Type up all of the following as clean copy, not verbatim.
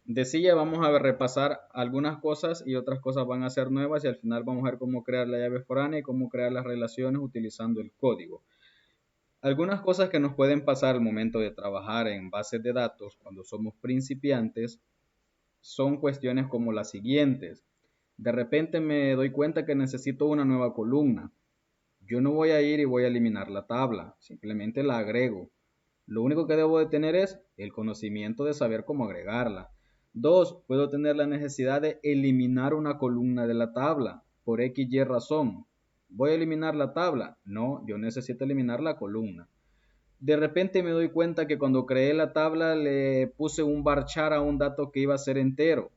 Decía, vamos a repasar algunas cosas y otras cosas van a ser nuevas y al final vamos a ver cómo crear la llave foránea y cómo crear las relaciones utilizando el código. Algunas cosas que nos pueden pasar al momento de trabajar en bases de datos cuando somos principiantes son cuestiones como las siguientes. De repente me doy cuenta que necesito una nueva columna. Yo no voy a ir y voy a eliminar la tabla, simplemente la agrego. Lo único que debo de tener es el conocimiento de saber cómo agregarla. Dos, puedo tener la necesidad de eliminar una columna de la tabla por X y razón. ¿Voy a eliminar la tabla? No, yo necesito eliminar la columna. De repente me doy cuenta que cuando creé la tabla le puse un varchar a un dato que iba a ser entero.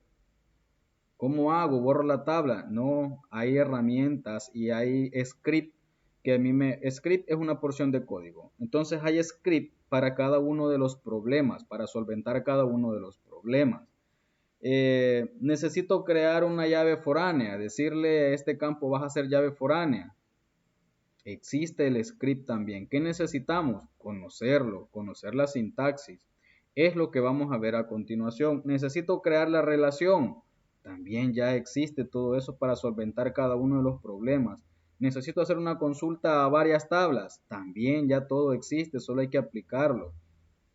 ¿Cómo hago? ¿Borro la tabla? No, hay herramientas y hay script que Script es una porción de código. Entonces hay script para cada uno de los problemas, para solventar cada uno de los problemas. Necesito crear una llave foránea, decirle a este campo vas a hacer llave foránea. Existe el script también. ¿Qué necesitamos? Conocerlo, conocer la sintaxis. Es lo que vamos a ver a continuación. Necesito crear la relación. También ya existe todo eso para solventar cada uno de los problemas. Necesito hacer una consulta a varias tablas. También ya todo existe, solo hay que aplicarlo.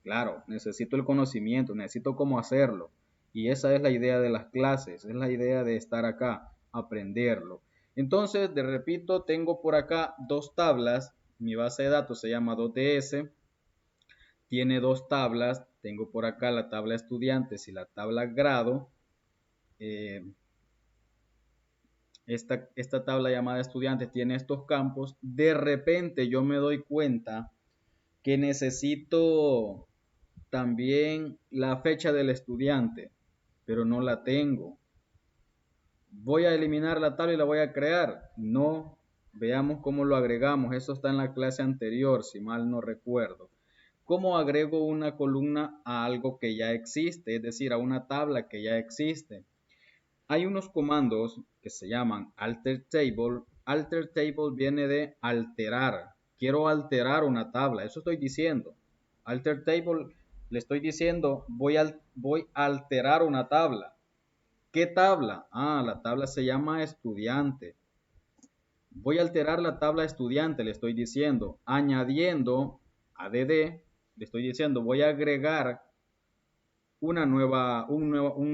Claro, necesito el conocimiento, necesito cómo hacerlo. Y esa es la idea de las clases, es la idea de estar acá, aprenderlo. Entonces, de repito, tengo por acá dos tablas. Mi base de datos se llama 2DS. Tiene dos tablas. Tengo por acá la tabla estudiantes y la tabla grado. Eh, esta tabla llamada estudiantes tiene estos campos. De repente yo me doy cuenta que necesito también la fecha del estudiante, pero no la tengo. Voy a eliminar la tabla y la voy a crear. No, veamos cómo lo agregamos. Eso está en la clase anterior, si mal no recuerdo. ¿Cómo agrego una columna a algo que ya existe? Es decir, a una tabla que ya existe. Hay unos comandos que se llaman alter table. Alter table viene de alterar. Quiero alterar una tabla, eso estoy diciendo. Alter table, le estoy diciendo, voy a alterar una tabla. ¿Qué tabla? Ah, la tabla se llama estudiante. Voy a alterar la tabla estudiante, le estoy diciendo, añadiendo add, le estoy diciendo, voy a agregar un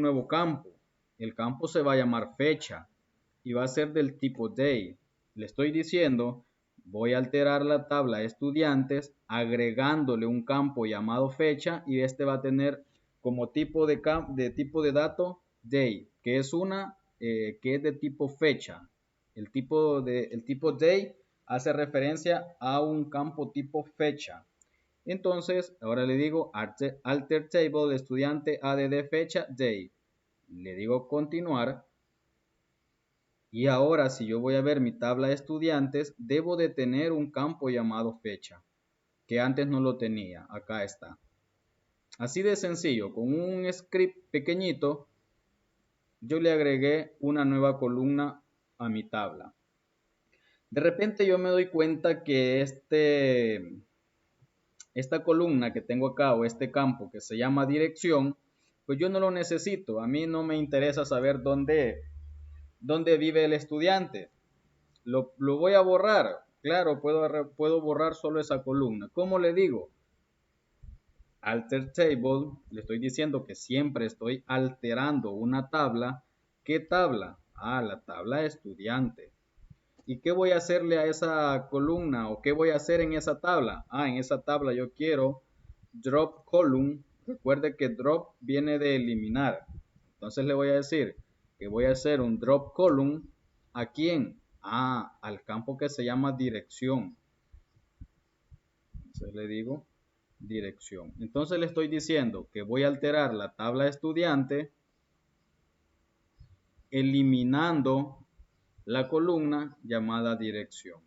nuevo campo. El campo se va a llamar fecha y va a ser del tipo day. Le estoy diciendo, voy a alterar la tabla estudiantes agregándole un campo llamado fecha y este va a tener como tipo de tipo de dato day, que es que es de tipo fecha. El tipo day hace referencia a un campo tipo fecha. Entonces, ahora le digo alter table estudiante add fecha day. Le digo continuar. Y ahora si yo voy a ver mi tabla de estudiantes, debo de tener un campo llamado fecha, que antes no lo tenía. Acá está. Así de sencillo, con un script pequeñito, yo le agregué una nueva columna a mi tabla. De repente yo me doy cuenta que esta columna que tengo acá o este campo que se llama dirección, pues yo no lo necesito. A mí no me interesa saber dónde vive el estudiante. Lo voy a borrar. Claro, puedo borrar solo esa columna. ¿Cómo le digo? Alter table, le estoy diciendo que siempre estoy alterando una tabla. ¿Qué tabla? Ah, la tabla estudiante. ¿Y qué voy a hacerle a esa columna o qué voy a hacer en esa tabla? Ah, en esa tabla yo quiero drop column. Recuerde que drop viene de eliminar. Entonces le voy a decir que voy a hacer un drop column. ¿A quién? Ah, al campo que se llama dirección. Entonces le digo dirección. Entonces le estoy diciendo que voy a alterar la tabla estudiante eliminando la columna llamada dirección.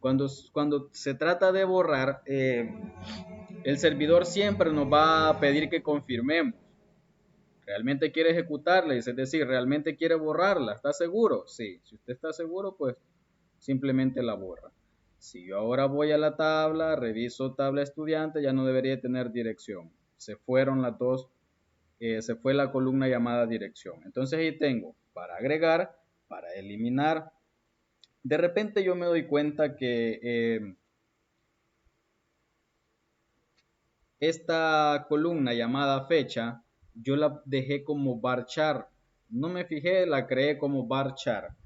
Cuando se trata de borrar, el servidor siempre nos va a pedir que confirmemos. ¿Realmente quiere ejecutarla? Es decir, ¿realmente quiere borrarla? ¿Está seguro? Sí. Si usted está seguro, pues simplemente la borra. Si yo ahora voy a la tabla, reviso tabla estudiante, ya no debería tener dirección. Se fueron las dos, se fue la columna llamada dirección. Entonces ahí tengo para agregar, para eliminar. De repente yo me doy cuenta que esta columna llamada fecha, yo la dejé como varchar. No me fijé, la creé como varchar.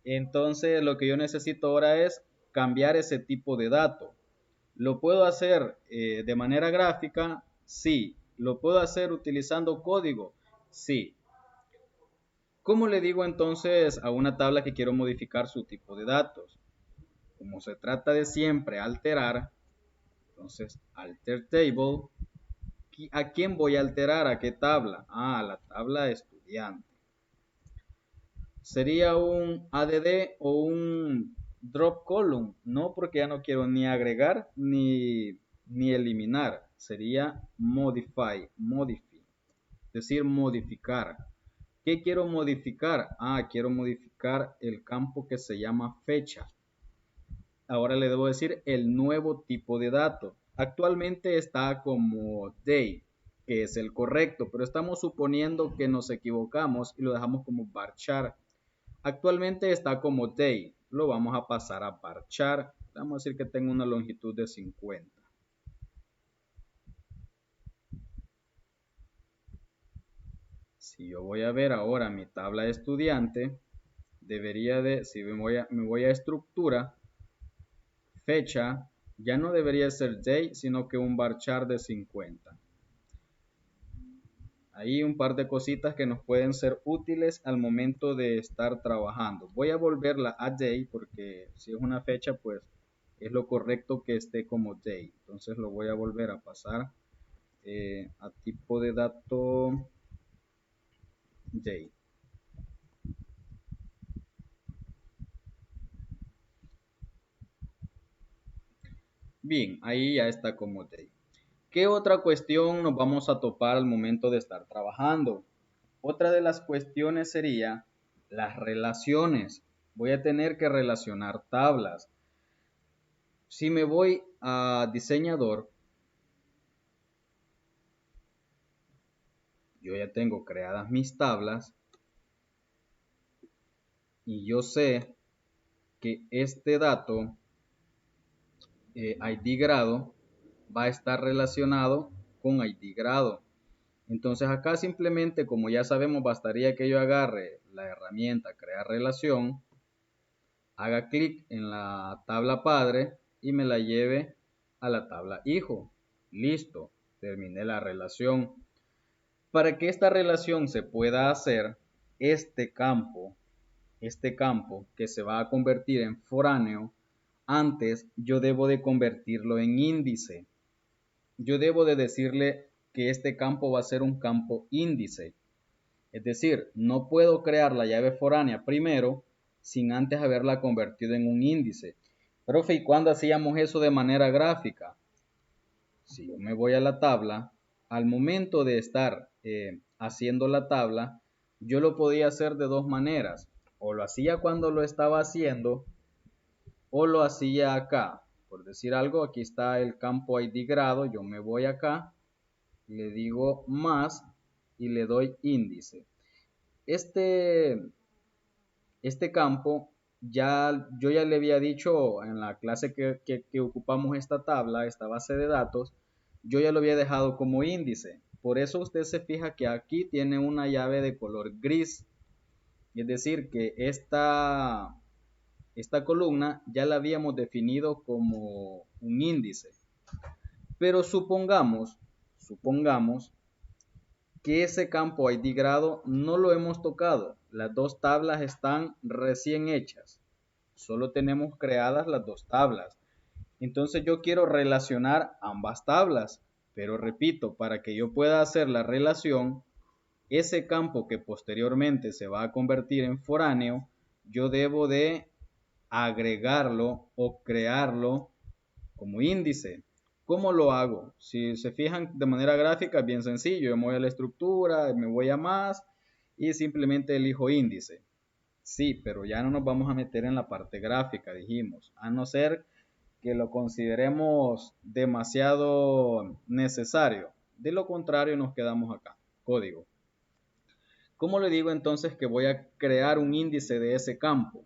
Entonces lo que yo necesito ahora es cambiar ese tipo de dato. ¿Lo puedo hacer de manera gráfica? Sí. ¿Lo puedo hacer utilizando código? Sí. ¿Cómo le digo entonces a una tabla que quiero modificar su tipo de datos? Como se trata de siempre alterar, entonces alter table. ¿A quién voy a alterar? ¿A qué tabla? A la tabla estudiante. ¿Sería un add o un drop column? No, porque ya no quiero ni agregar ni eliminar. Sería modify, es decir, modificar. ¿Qué quiero modificar? Quiero modificar el campo que se llama fecha. Ahora le debo decir el nuevo tipo de dato. Actualmente está como day, que es el correcto, pero estamos suponiendo que nos equivocamos y lo dejamos como varchar. Actualmente está como day, lo vamos a pasar a varchar. Vamos a decir que tengo una longitud de 50. Si yo voy a ver ahora mi tabla de estudiante, debería de, si me voy a estructura, fecha, ya no debería ser day, sino que un varchar de 50. Ahí un par de cositas que nos pueden ser útiles al momento de estar trabajando. Voy a volverla a day porque si es una fecha, pues es lo correcto que esté como day. Entonces lo voy a volver a pasar a tipo de dato day. Bien, ahí ya está como day. ¿Qué otra cuestión nos vamos a topar al momento de estar trabajando? Otra de las cuestiones sería las relaciones. Voy a tener que relacionar tablas. Si me voy a diseñador, yo ya tengo creadas mis tablas y yo sé que este dato ID grado va a estar relacionado con ID grado. Entonces acá simplemente, como ya sabemos, bastaría que yo agarre la herramienta crear relación, haga clic en la tabla padre y me la lleve a la tabla hijo. Listo, terminé la relación. Para que esta relación se pueda hacer, este campo que se va a convertir en foráneo, antes yo debo de convertirlo en índice. Yo debo de decirle que este campo va a ser un campo índice. Es decir, no puedo crear la llave foránea primero sin antes haberla convertido en un índice. Profe, ¿y cuándo hacíamos eso de manera gráfica? Si yo me voy a la tabla, al momento de estar haciendo la tabla, yo lo podía hacer de dos maneras. O lo hacía cuando lo estaba haciendo, o lo hacía acá. Por decir algo, aquí está el campo ID grado, yo me voy acá, le digo más y le doy índice. Este campo, yo ya le había dicho en la clase que ocupamos esta tabla, esta base de datos, yo ya lo había dejado como índice. Por eso usted se fija que aquí tiene una llave de color gris. Es decir, que esta columna ya la habíamos definido como un índice. Pero supongamos que ese campo ID grado no lo hemos tocado. Las dos tablas están recién hechas. Solo tenemos creadas las dos tablas. Entonces yo quiero relacionar ambas tablas. Pero repito, para que yo pueda hacer la relación, ese campo que posteriormente se va a convertir en foráneo, yo debo de agregarlo o crearlo como índice. ¿Cómo lo hago? Si se fijan de manera gráfica, es bien sencillo. Yo me voy a la estructura, me voy a más y simplemente elijo índice. Sí, pero ya no nos vamos a meter en la parte gráfica, dijimos. A no ser que lo consideremos demasiado necesario. De lo contrario, nos quedamos acá. Código. ¿Cómo le digo entonces que voy a crear un índice de ese campo?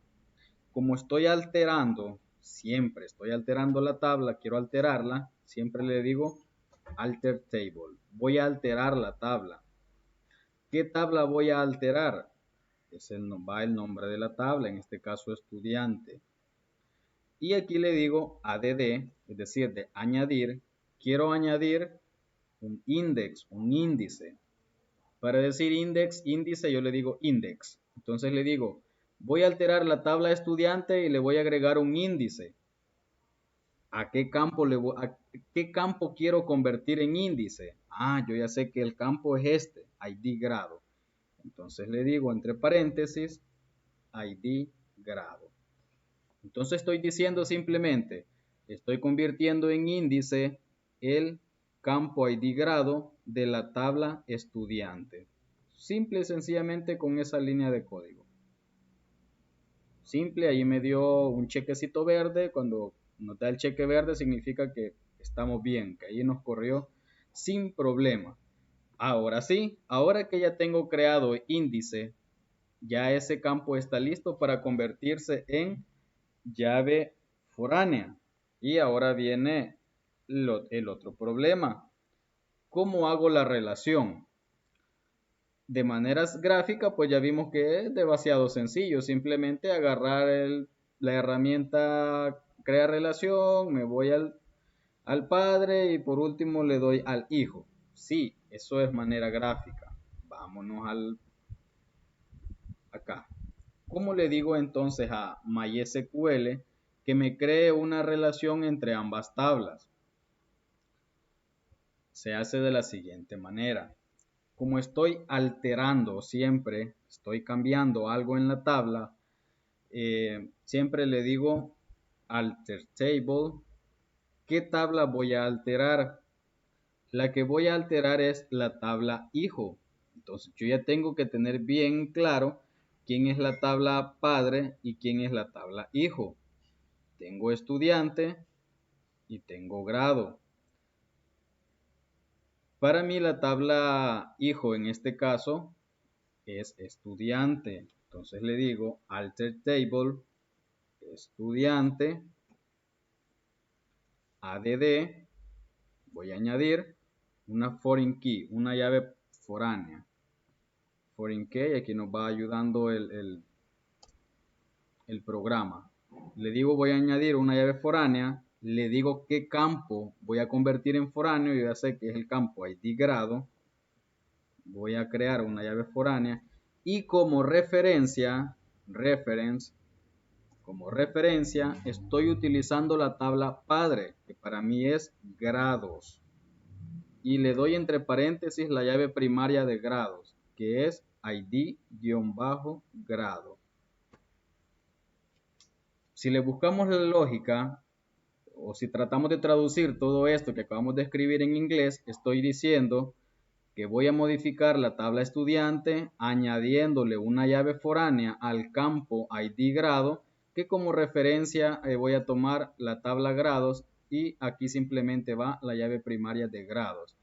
Como estoy alterando, siempre estoy alterando la tabla, quiero alterarla, siempre le digo alter table. Voy a alterar la tabla. ¿Qué tabla voy a alterar? Va el nombre de la tabla, en este caso estudiante. Y aquí le digo add, es decir, de añadir. Quiero añadir un index, un índice. Para decir índice, yo le digo index. Entonces le digo, voy a alterar la tabla estudiante y le voy a agregar un índice. ¿A qué campo quiero convertir en índice? Ah, yo ya sé que el campo es este, ID grado. Entonces le digo entre paréntesis, ID grado. Entonces estoy diciendo simplemente, estoy convirtiendo en índice el campo ID grado de la tabla estudiante. Simple y sencillamente con esa línea de código. Simple, ahí me dio un chequecito verde. Cuando nos da el cheque verde significa que estamos bien, que ahí nos corrió sin problema. Ahora sí, ahora que ya tengo creado índice, ya ese campo está listo para convertirse en llave foránea. Y ahora viene el otro problema. ¿Cómo hago la relación? De maneras gráficas, pues ya vimos que es demasiado sencillo. Simplemente agarrar la herramienta crea relación, me voy al padre y por último le doy al hijo. Sí, eso es manera gráfica. Vámonos acá. ¿Cómo le digo entonces a MySQL que me cree una relación entre ambas tablas? Se hace de la siguiente manera. Como estoy alterando siempre, estoy cambiando algo en la tabla, siempre le digo alter table. ¿Qué tabla voy a alterar? La que voy a alterar es la tabla hijo. Entonces yo ya tengo que tener bien claro quién es la tabla padre y quién es la tabla hijo. Tengo estudiante y tengo grado. Para mí la tabla hijo en este caso es estudiante. Entonces le digo alter table estudiante add. Voy a añadir una foreign key, una llave foránea. Foreign key, aquí nos va ayudando el programa. Le digo voy a añadir una llave foránea, le digo qué campo voy a convertir en foráneo, yo ya sé que es el campo ID grado. Voy a crear una llave foránea y como referencia, como referencia estoy utilizando la tabla padre, que para mí es grados. Y le doy entre paréntesis la llave primaria de grados, que es ID-grado. Si le buscamos la lógica, o si tratamos de traducir todo esto que acabamos de escribir en inglés, estoy diciendo que voy a modificar la tabla estudiante añadiéndole una llave foránea al campo ID grado, que como referencia voy a tomar la tabla grados y aquí simplemente va la llave primaria de grados.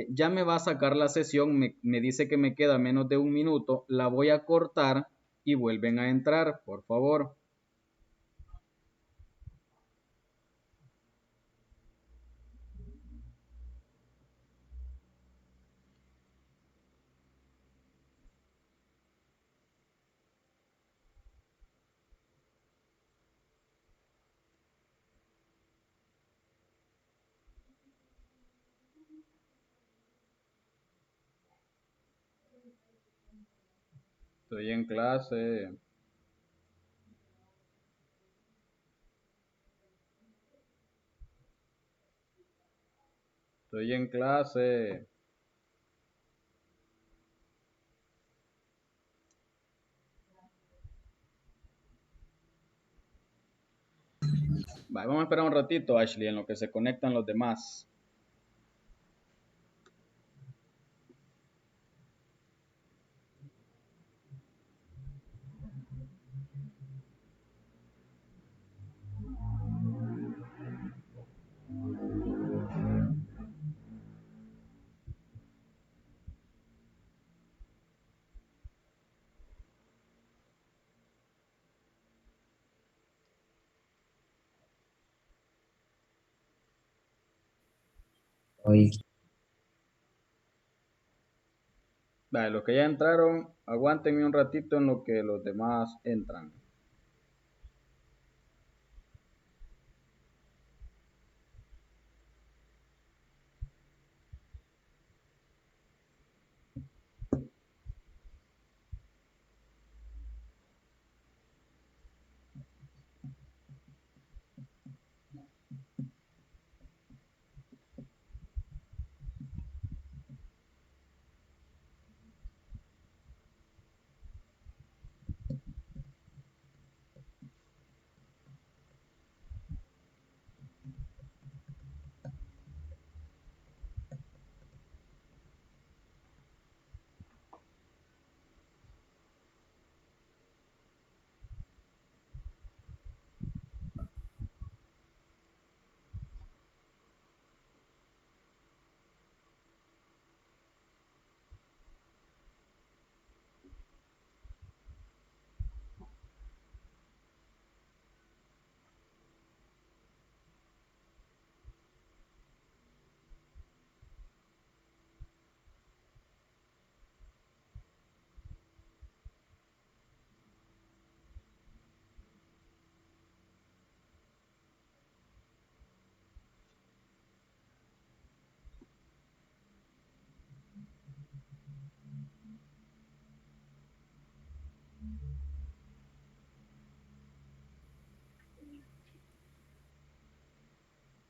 Ya me va a sacar la sesión, me dice que me queda menos de un minuto, la voy a cortar y vuelven a entrar, por favor. Estoy en clase. Estoy en clase. Vamos a esperar un ratito, Ashley, en lo que se conectan los demás. Hoy, Vale, los que ya entraron, aguántenme un ratito en lo que los demás entran.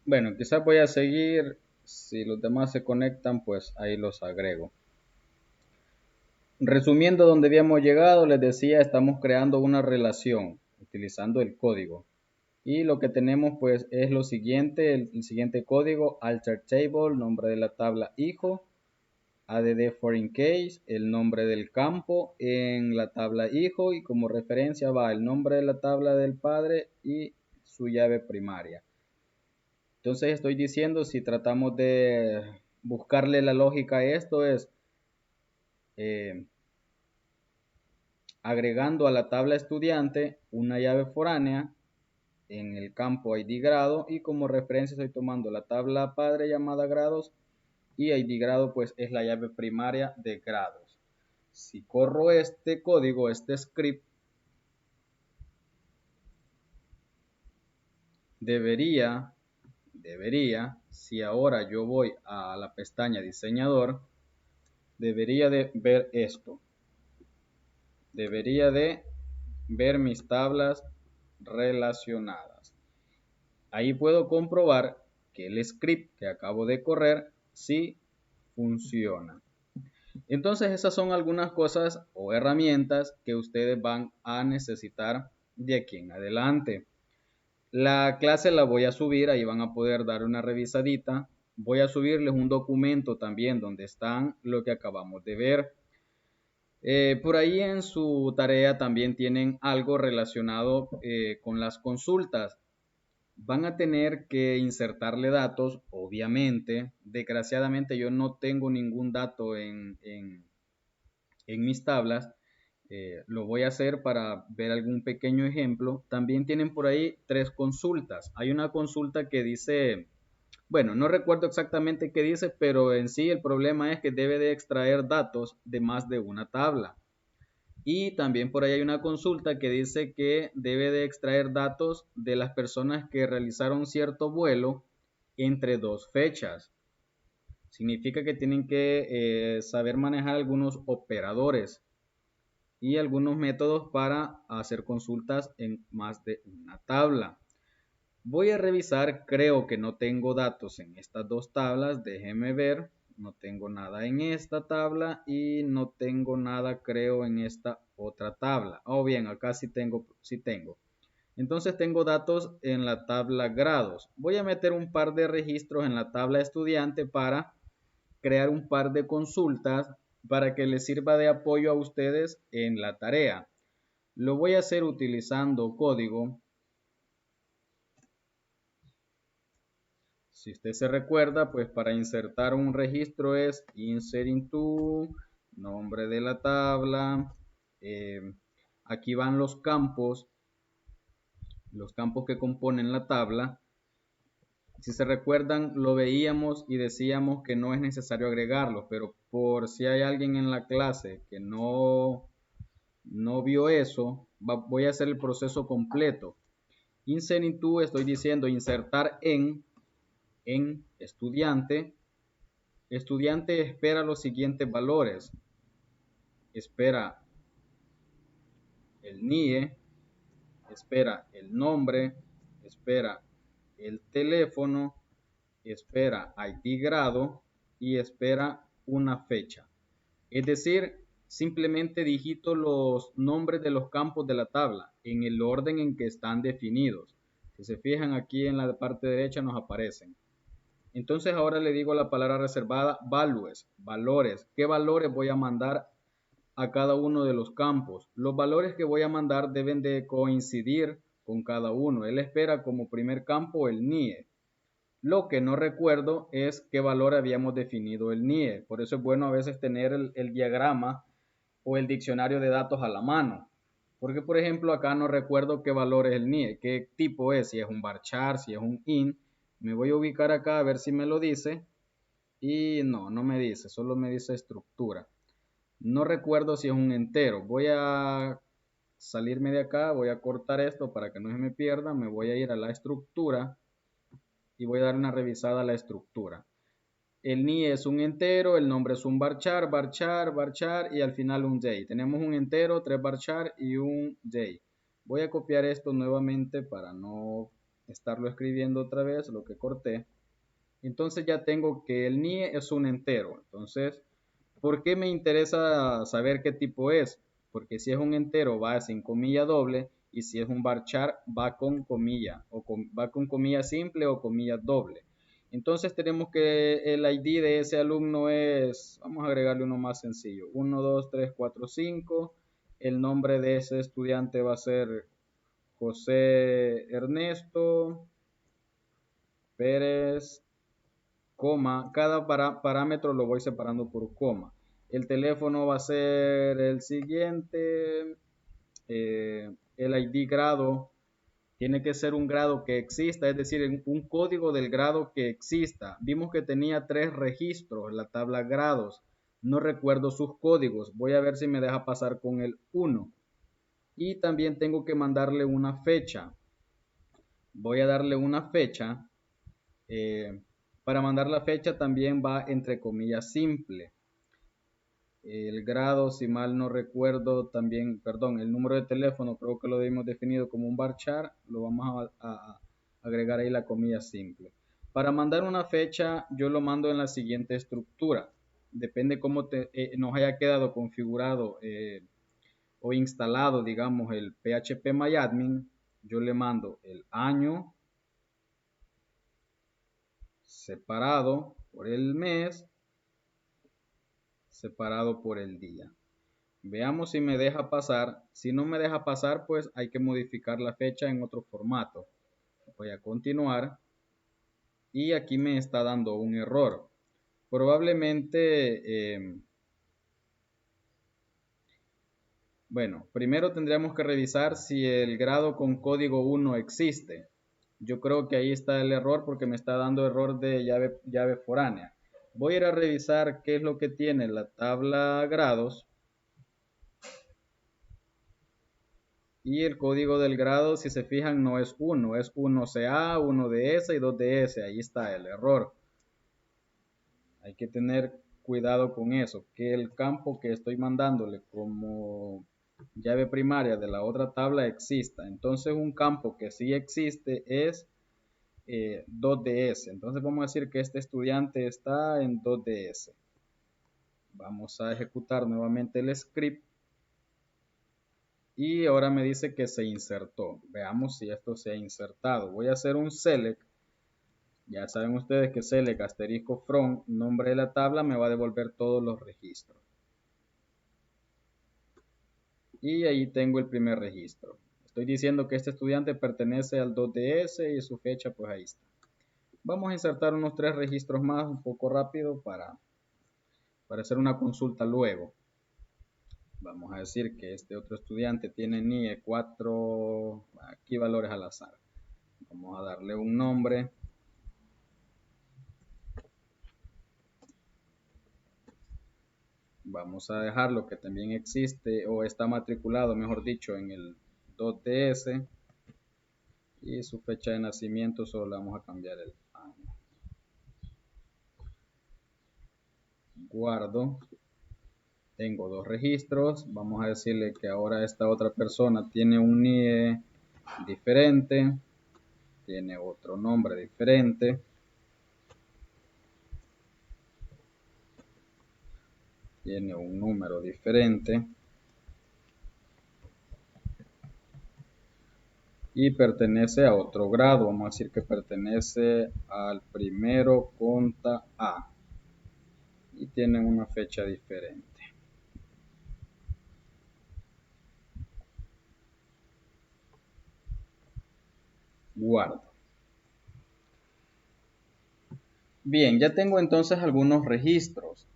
Bueno, quizás voy a seguir. Si los demás se conectan, pues ahí los agrego. Resumiendo donde habíamos llegado, les decía, estamos creando una relación utilizando el código. Y lo que tenemos pues es lo siguiente, el siguiente código, alter table, nombre de la tabla hijo, add foreign case, el nombre del campo en la tabla hijo y como referencia va el nombre de la tabla del padre y su llave primaria. Entonces estoy diciendo, si tratamos de buscarle la lógica a esto, es eh, agregando a la tabla estudiante una llave foránea en el campo ID grado y como referencia estoy tomando la tabla padre llamada grados y ID grado pues es la llave primaria de grados. Si corro este código, este script, debería, si ahora yo voy a la pestaña diseñador, debería de ver esto. Debería de ver mis tablas relacionadas. Ahí puedo comprobar que el script que acabo de correr sí funciona. Entonces esas son algunas cosas o herramientas que ustedes van a necesitar de aquí en adelante. La clase la voy a subir, ahí van a poder dar una revisadita. Voy a subirles un documento también donde están lo que acabamos de ver. Por ahí en su tarea también tienen algo relacionado con las consultas. Van a tener que insertarle datos, obviamente. Desgraciadamente yo no tengo ningún dato en mis tablas. Lo voy a hacer para ver algún pequeño ejemplo. También tienen por ahí tres consultas. Hay una consulta que dice, bueno, no recuerdo exactamente qué dice, pero en sí el problema es que debe de extraer datos de más de una tabla. Y también por ahí hay una consulta que dice que debe de extraer datos de las personas que realizaron cierto vuelo entre dos fechas. Significa que tienen que saber manejar algunos operadores y algunos métodos para hacer consultas en más de una tabla. Voy a revisar, creo que no tengo datos en estas dos tablas, déjenme ver, no tengo nada en esta tabla y no tengo nada creo en esta otra tabla. O bien, acá sí tengo, sí tengo. Entonces tengo datos en la tabla grados. Voy a meter un par de registros en la tabla estudiante para crear un par de consultas para que les sirva de apoyo a ustedes en la tarea. Lo voy a hacer utilizando código. Si usted se recuerda, pues para insertar un registro es insert into, nombre de la tabla. Aquí van los campos que componen la tabla. Si se recuerdan, lo veíamos y decíamos que no es necesario agregarlo, pero por si hay alguien en la clase que no vio eso, voy a hacer el proceso completo. Insert into, estoy diciendo insertar en estudiante. Estudiante espera los siguientes valores. Espera el NIE, espera el nombre, espera el teléfono, espera ID grado y espera una fecha. Es decir, simplemente digito los nombres de los campos de la tabla en el orden en que están definidos. Si se fijan aquí en la parte derecha nos aparecen. Entonces ahora le digo la palabra reservada values, valores. ¿Qué valores voy a mandar a cada uno de los campos? Los valores que voy a mandar deben de coincidir con cada uno. Él espera como primer campo el NIE. Lo que no recuerdo es qué valor habíamos definido el NIE. Por eso es bueno a veces tener el diagrama o el diccionario de datos a la mano. Porque, por ejemplo, acá no recuerdo qué valor es el NIE, qué tipo es, si es un varchar, si es un int. Me voy a ubicar acá a ver si me lo dice. Y no me dice, solo me dice estructura. No recuerdo si es un entero. Voy a salirme de acá, voy a cortar esto para que no se me pierda. Me voy a ir a la estructura y voy a dar una revisada a la estructura. El NIE es un entero, el nombre es un varchar, varchar y al final un J. Tenemos un entero, 3 varchar y un J. Voy a copiar esto nuevamente para no estarlo escribiendo otra vez, lo que corté. Entonces ya tengo que el NIE es un entero. Entonces, ¿por qué me interesa saber qué tipo es? Porque si es un entero va sin comilla doble y si es un varchar va con comilla o va con comilla simple o comilla doble. Entonces tenemos que el ID de ese alumno es, vamos a agregarle uno más sencillo, 1, 2, 3, 4, 5. El nombre de ese estudiante va a ser José Ernesto Pérez, coma, cada parámetro lo voy separando por coma. El teléfono va a ser el siguiente, el ID grado tiene que ser un grado que exista, es decir, un código del grado que exista. Vimos que tenía 3 registros, la tabla grados. No recuerdo sus códigos. Voy a ver si me deja pasar con el 1. Y también tengo que mandarle una fecha. Voy a darle una fecha. Para mandar la fecha también va entre comillas simple. El grado, si mal no recuerdo, también, perdón, el número de teléfono creo que lo hemos definido como un varchar, lo vamos a agregar ahí la comilla simple. Para mandar una fecha, yo lo mando en la siguiente estructura. Depende cómo nos haya quedado configurado o instalado, digamos, el phpMyAdmin. Yo le mando el año separado por el mes separado por el día. Veamos si me deja pasar. Si no me deja pasar, pues hay que modificar la fecha en otro formato. Voy a continuar. Y aquí me está dando un error. Probablemente, bueno, primero tendríamos que revisar si el grado con código 1 existe. Yo creo que ahí está el error porque me está dando error de llave foránea. Voy a ir a revisar qué es lo que tiene la tabla grados. Y el código del grado, si se fijan, no es 1, es 1CA, 1DS y 2DS. Ahí está el error. Hay que tener cuidado con eso, que el campo que estoy mandándole como llave primaria de la otra tabla exista. Entonces un campo que sí existe es 2DS. Entonces vamos a decir que este estudiante está en 2DS. Vamos a ejecutar nuevamente el script. Y ahora me dice que se insertó. Veamos si esto se ha insertado. Voy a hacer un select. Ya saben ustedes que select asterisco from, nombre de la tabla, me va a devolver todos los registros. Y ahí tengo el primer registro. Estoy diciendo que este estudiante pertenece al 2DS y su fecha pues ahí está. Vamos a insertar unos 3 registros más un poco rápido para hacer una consulta luego. Vamos a decir que este otro estudiante tiene NIE 4, aquí valores al azar. Vamos a darle un nombre. Vamos a dejarlo que también existe o está matriculado, mejor dicho, en el 2DS. Y su fecha de nacimiento solo le vamos a cambiar el año. Guardo. Tengo dos registros. Vamos a decirle que ahora esta otra persona tiene un NIE diferente. Tiene otro nombre diferente. Tiene un número diferente. Y pertenece a otro grado. Vamos a decir que pertenece al primero conta A. Y tiene una fecha diferente. Guardo. Bien, ya tengo entonces algunos registros.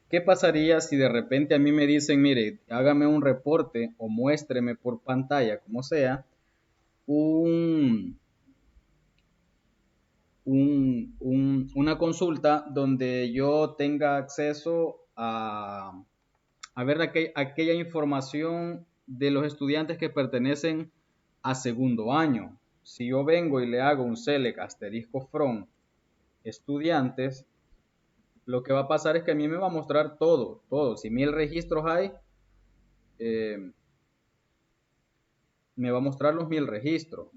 ¿Qué pasaría si de repente a mí me dicen, mire, hágame un reporte o muéstreme por pantalla, como sea, una consulta donde yo tenga acceso a ver aquella información de los estudiantes que pertenecen a segundo año? Si yo vengo y le hago un select asterisco from estudiantes, lo que va a pasar es que a mí me va a mostrar todo. Si 1000 registros hay, eh, me va a mostrar los 1000 registros.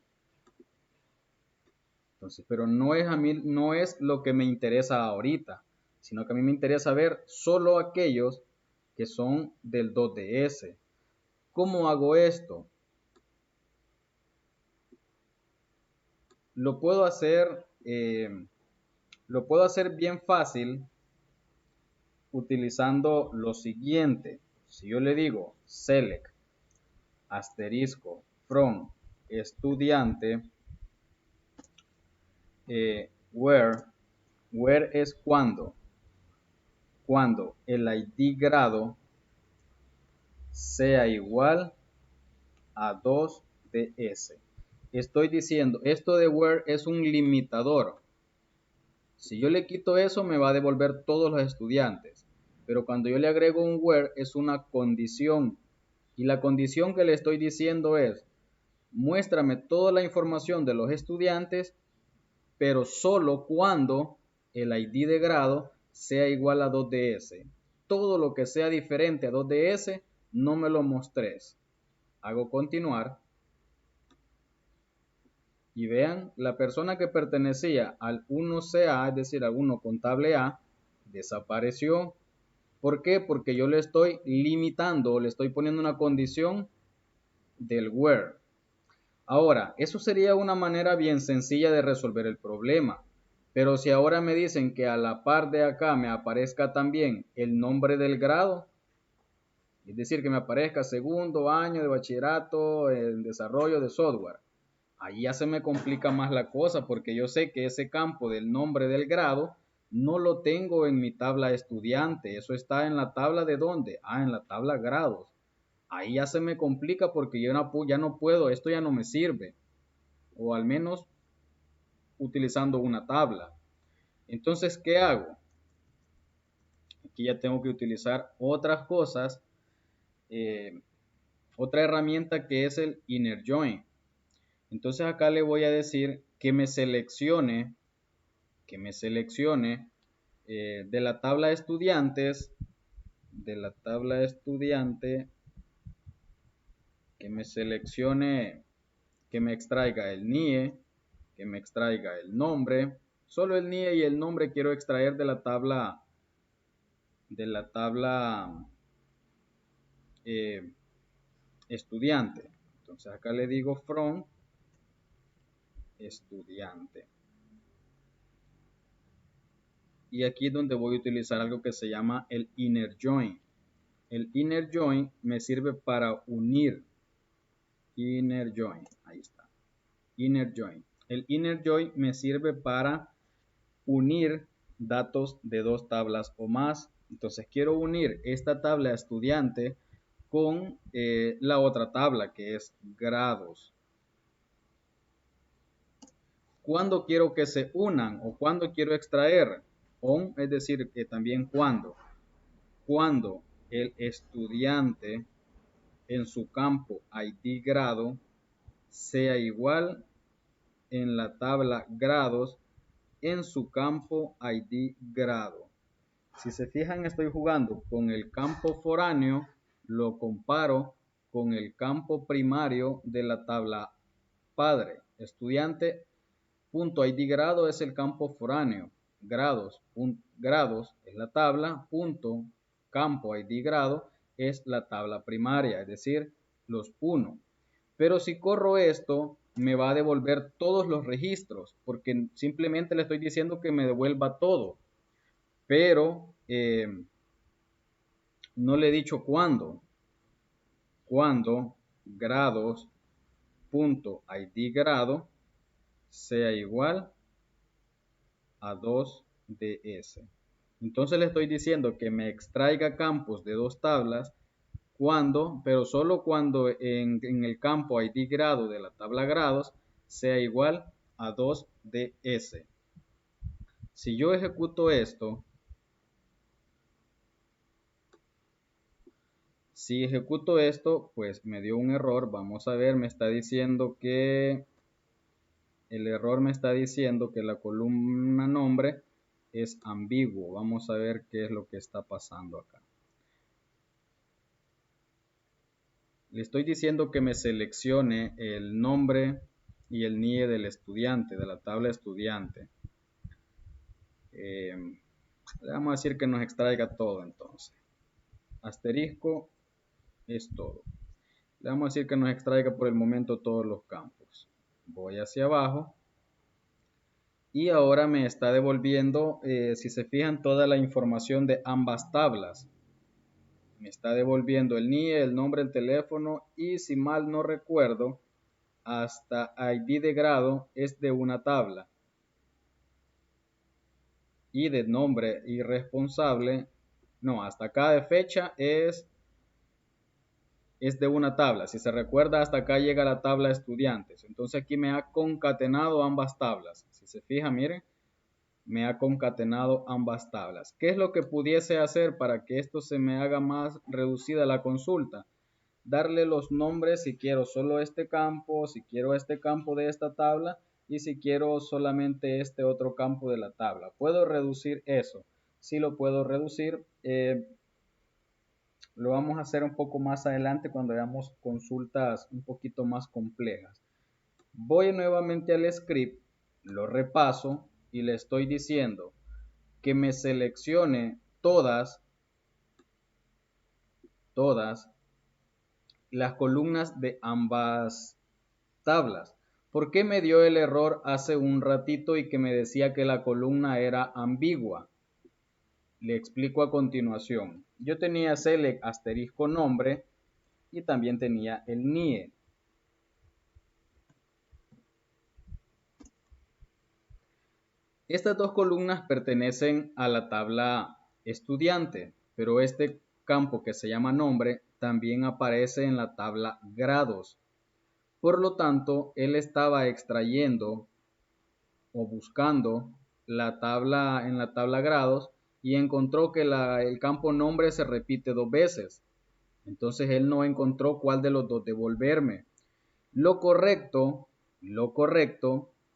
Entonces, pero no es a mí, no es lo que me interesa ahorita, sino que a mí me interesa ver solo aquellos que son del 2DS. ¿Cómo hago esto? Lo puedo hacer, lo puedo hacer bien fácil utilizando lo siguiente. Si yo le digo select asterisco from estudiante, where es cuando el ID grado sea igual a 2DS. Estoy diciendo, esto de where es un limitador. Si yo le quito eso, me va a devolver todos los estudiantes. Pero cuando yo le agrego un where, es una condición. Y la condición que le estoy diciendo es, muéstrame toda la información de los estudiantes, pero solo cuando el ID de grado sea igual a 2DS. Todo lo que sea diferente a 2DS, no me lo mostres. Hago continuar. Y vean, la persona que pertenecía al 1CA, es decir, al 1 contable A, desapareció. ¿Por qué? Porque yo le estoy limitando, le estoy poniendo una condición del where. Ahora, eso sería una manera bien sencilla de resolver el problema. Pero si ahora me dicen que a la par de acá me aparezca también el nombre del grado, es decir, que me aparezca segundo año de bachillerato en desarrollo de software, ahí ya se me complica más la cosa porque yo sé que ese campo del nombre del grado no lo tengo en mi tabla estudiante. Eso está en la tabla de dónde? Ah, en la tabla grados. Ahí ya se me complica porque yo ya no puedo, esto ya no me sirve. O al menos utilizando una tabla. Entonces, ¿qué hago? Aquí ya tengo que utilizar otras cosas, otra herramienta que es el inner join. Entonces acá le voy a decir que me seleccione de la tabla de estudiantes, que me seleccione, que me extraiga el NIE, que me extraiga el nombre. Solo el NIE y el nombre quiero extraer de la tabla eh, estudiante. Entonces acá le digo from estudiante. Y aquí es donde voy a utilizar algo que se llama el inner join. El inner join me sirve para unir. Inner join, ahí está. Inner join. El inner join me sirve para unir datos de dos tablas o más. Entonces quiero unir esta tabla estudiante con la otra tabla que es grados. ¿Cuándo quiero que se unan o cuándo quiero extraer? On, es decir, que también cuándo. cuando el estudiante en su campo ID grado sea igual en la tabla grados en su campo ID grado. Si se fijan, estoy jugando con el campo foráneo, lo comparo con el campo primario de la tabla padre. Estudiante punto ID grado es el campo foráneo. Grados es la tabla. Punto campo ID grado es la tabla primaria, es decir, los 1. Pero si corro esto, me va a devolver todos los registros, porque simplemente le estoy diciendo que me devuelva todo. Pero no le he dicho cuándo. Cuando grados punto ID grado sea igual a 2ds. Entonces le estoy diciendo que me extraiga campos de dos tablas pero solo cuando en el campo ID grado de la tabla grados sea igual a 2ds. Si yo ejecuto esto, pues me dio un error. Vamos a ver, me está diciendo que el error me está diciendo que la columna nombre es ambiguo. Vamos a ver qué es lo que está pasando acá. Le estoy diciendo que me seleccione el nombre y el NIE del estudiante, de la tabla estudiante. Le vamos a decir que nos extraiga todo entonces. Asterisco es todo. Le vamos a decir que nos extraiga por el momento todos los campos. Voy hacia abajo. Y ahora me está devolviendo, si se fijan, toda la información de ambas tablas. Me está devolviendo el NIE, el nombre, el teléfono y, si mal no recuerdo, hasta ID de grado es de una tabla. Y de nombre y responsable, no, hasta acá de fecha es de una tabla. Si se recuerda, hasta acá llega la tabla estudiantes. Entonces aquí me ha concatenado ambas tablas. Si se fija, miren, me ha concatenado ambas tablas. ¿Qué es lo que pudiese hacer para que esto se me haga más reducida la consulta? Darle los nombres si quiero solo este campo, si quiero este campo de esta tabla y si quiero solamente este otro campo de la tabla. ¿Puedo reducir eso? Sí lo puedo reducir. Lo vamos a hacer un poco más adelante cuando hagamos consultas un poquito más complejas. Voy nuevamente al script, lo repaso y le estoy diciendo que me seleccione todas las columnas de ambas tablas. ¿Por qué me dio el error hace un ratito y que me decía que la columna era ambigua? Le explico a continuación. Yo tenía select asterisco nombre y también tenía el NIE. Estas dos columnas pertenecen a la tabla estudiante, pero este campo que se llama nombre también aparece en la tabla grados. Por lo tanto, él estaba extrayendo o buscando la tabla en la tabla grados y encontró que el campo nombre se repite 2 veces. Entonces él no encontró cuál de los dos devolverme. Lo correcto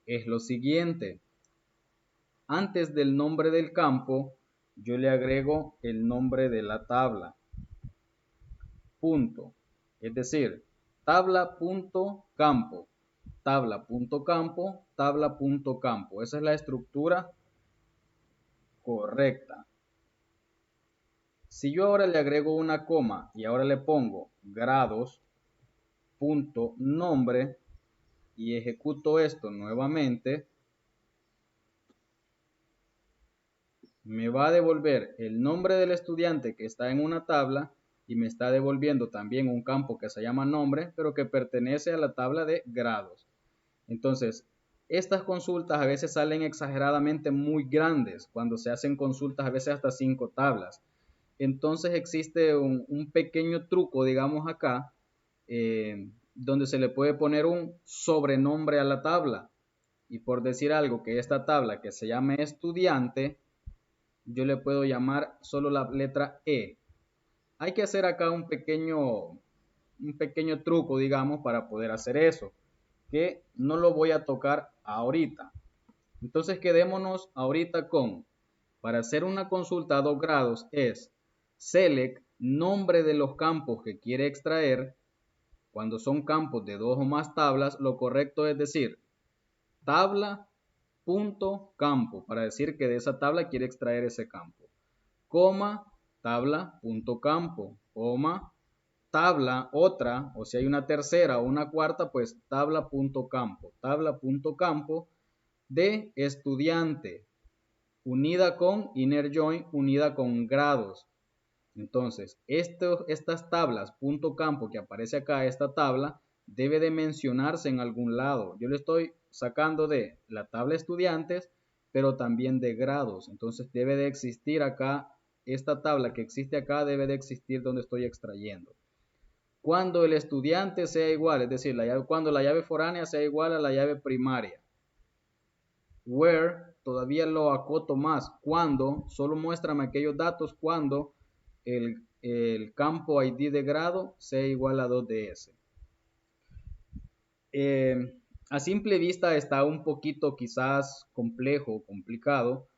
es lo siguiente. Antes del nombre del campo, yo le agrego el nombre de la tabla. Punto. Es decir, tabla.campo, tabla.campo, tabla.campo. Esa es la estructura correcta. Si yo ahora le agrego una coma y ahora le pongo grados, punto, nombre y ejecuto esto nuevamente, me va a devolver el nombre del estudiante que está en una tabla y me está devolviendo también un campo que se llama nombre, pero que pertenece a la tabla de grados. Entonces, estas consultas a veces salen exageradamente muy grandes, cuando se hacen consultas a veces hasta 5 tablas. Entonces existe un pequeño truco, digamos acá, donde se le puede poner un sobrenombre a la tabla. Y por decir algo, que esta tabla que se llame estudiante, yo le puedo llamar solo la letra E. Hay que hacer acá un pequeño truco, digamos, para poder hacer eso, que no lo voy a tocar ahorita. Entonces quedémonos ahorita para hacer una consulta a 2 grados es select nombre de los campos que quiere extraer. Cuando son campos de 2 o más tablas, lo correcto es decir tabla punto campo para decir que de esa tabla quiere extraer ese campo, coma tabla punto campo, coma tabla otra, o si hay una tercera o una cuarta, pues tabla punto campo de estudiante unida con inner join unida con grados. Entonces, estas tablas, punto campo que aparece acá, esta tabla, debe de mencionarse en algún lado. Yo le estoy sacando de la tabla estudiantes, pero también de grados. Entonces, debe de existir acá, esta tabla que existe acá, debe de existir donde estoy extrayendo. Cuando el estudiante sea igual, es decir, cuando la llave foránea sea igual a la llave primaria. Where todavía lo acoto más. Cuando, solo muéstrame aquellos datos cuando el campo ID de grado sea igual a 2DS. A simple vista está un poquito quizás complejo, complicado,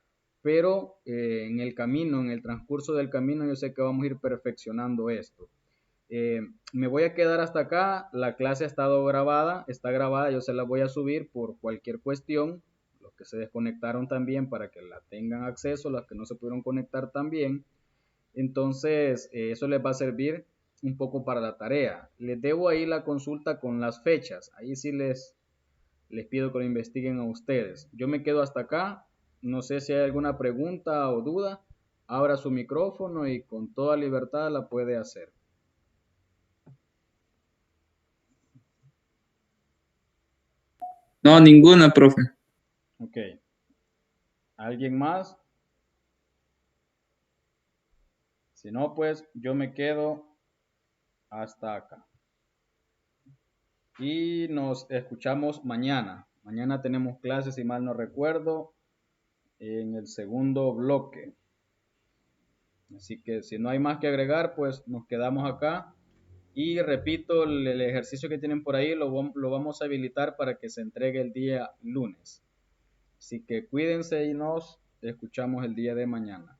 pero en el camino, en el transcurso del camino, yo sé que vamos a ir perfeccionando esto. Me voy a quedar hasta acá. La clase ha estado grabada, está grabada, yo se la voy a subir por cualquier cuestión. Los que se desconectaron también para que la tengan acceso, los que no se pudieron conectar también. Entonces, eso les va a servir un poco para la tarea. Les debo ahí la consulta con las fechas. Ahí sí les pido que lo investiguen a ustedes. Yo me quedo hasta acá. No sé si hay alguna pregunta o duda. Abra su micrófono y con toda libertad la puede hacer. No, ninguna, profe. Ok. ¿Alguien más? Si no, pues yo me quedo hasta acá. Y nos escuchamos mañana. Mañana tenemos clases, si mal no recuerdo, en el segundo bloque. Así que si no hay más que agregar, pues nos quedamos acá. Y repito, el ejercicio que tienen por ahí lo vamos a habilitar para que se entregue el día lunes. Así que cuídense y nos escuchamos el día de mañana.